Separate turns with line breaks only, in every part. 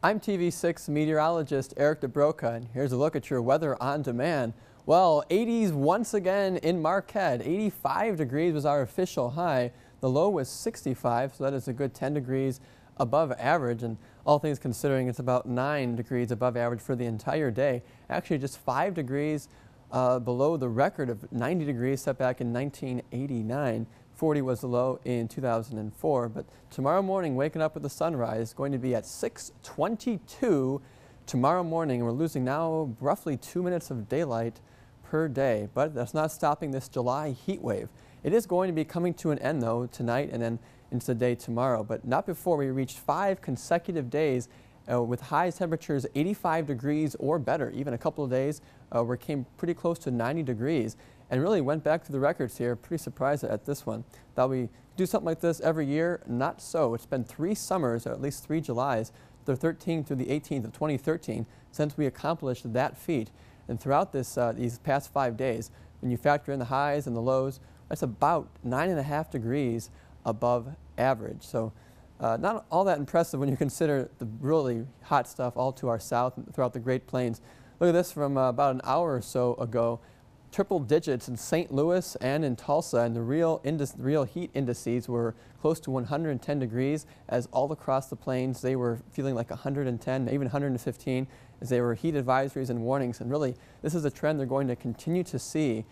I'm TV6 meteorologist Eric DeBroca, and here's a look at your weather on demand. Well, 80s once again in Marquette. 85 degrees was our official high. The low was 65, so that is a good 10 degrees above average. And all things considering, it's about 9 degrees above average for the entire day. Actually, just 5 degrees below the record of 90 degrees set back in 1989. 40 was the low in 2004, but tomorrow morning, waking up with the sunrise, is going to be at 6:22 tomorrow morning. We're losing now roughly 2 minutes of daylight per day, but that's not stopping this July heat wave. It is going to be coming to an end, though, tonight and then into the day tomorrow, but not before we reach 5 consecutive days with high temperatures 85 degrees or better. Even a couple of days where it came pretty close to 90 degrees. And really went back to the records here. Pretty surprised at this one. Thought we do something like this every year. Not so. It's been 3 summers, or at least 3 Julys, the 13th through the 18th of 2013, since we accomplished that feat. And throughout these past 5 days, when you factor in the highs and the lows, that's about 9.5 degrees above average. So not all that impressive when you consider the really hot stuff all to our south and throughout the Great Plains. Look at this from about an hour or so ago. Triple digits in St. Louis and in Tulsa, and the real heat indices were close to 110 degrees, as all across the plains they were feeling like 110, even 115, as they were heat advisories and warnings. And really, this is a trend they're going to continue to see,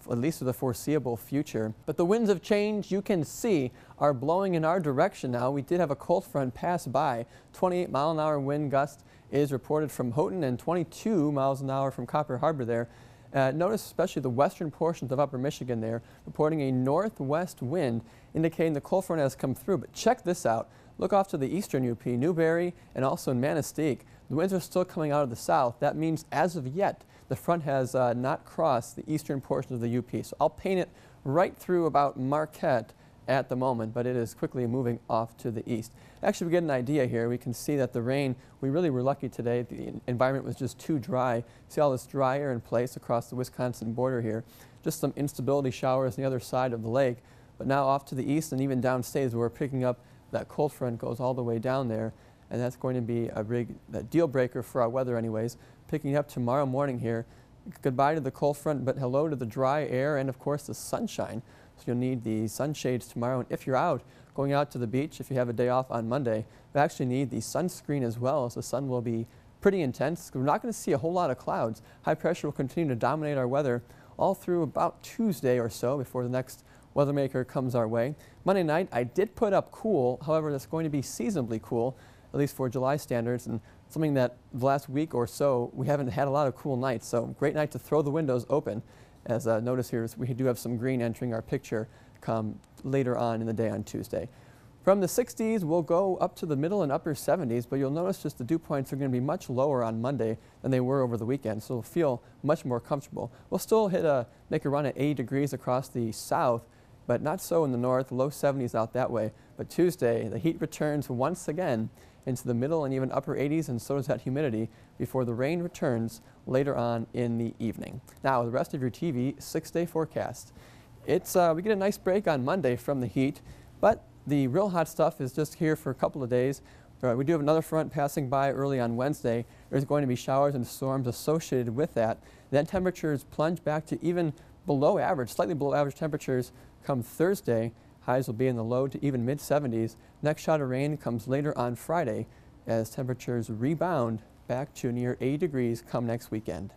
at least for the foreseeable future. But the winds of change, you can see, are blowing in our direction now. We did have a cold front pass by. 28-mile-an-hour wind gust is reported from Houghton and 22 miles an hour from Copper Harbor there. Notice especially the western portions of upper Michigan there, reporting a northwest wind, indicating the cold front has come through. But check this out. Look off to the eastern UP, Newberry, and also in Manistee. The winds are still coming out of the south. That means, as of yet, the front has not crossed the eastern portions of the UP. So I'll paint it right through about Marquette at the moment, but it is quickly moving off to the east. Actually, we get an idea here. We can see that the rain, we really were lucky today. The environment was just too dry. See all this dry air in place across the Wisconsin border here. Just some instability showers on the other side of the lake. But now off to the east and even downstate, we're picking up that cold front goes all the way down there. And that's going to be a big deal breaker for our weather anyways. Picking up tomorrow morning here. Goodbye to the cold front, but hello to the dry air and, of course, the sunshine. So you'll need the sunshades tomorrow. And if you're going out to the beach, if you have a day off on Monday, you actually need the sunscreen as well, as the sun will be pretty intense. We're not going to see a whole lot of clouds. High pressure will continue to dominate our weather all through about Tuesday or so before the next weather maker comes our way. Monday night, I did put up cool. However, that's going to be seasonably cool, at least for July standards, and something that the last week or so we haven't had a lot of cool nights. So great night to throw the windows open. As notice here, we do have some green entering our picture come later on in the day on Tuesday. From the 60s, we'll go up to the middle and upper 70s, but you'll notice just the dew points are going to be much lower on Monday than they were over the weekend, so it'll feel much more comfortable. We'll still make a run at 80 degrees across the south, but not so in the north, low 70s out that way. But Tuesday, the heat returns once again into the middle and even upper 80s, and so does that humidity before the rain returns later on in the evening. Now, the rest of your TV 6-day forecast. We get a nice break on Monday from the heat, but the real hot stuff is just here for a couple of days. We do have another front passing by early on Wednesday. There's going to be showers and storms associated with that. Then temperatures plunge back to even below average, slightly below average temperatures come Thursday. Highs will be in the low to even mid-70s. Next shot of rain comes later on Friday as temperatures rebound back to near 80 degrees come next weekend.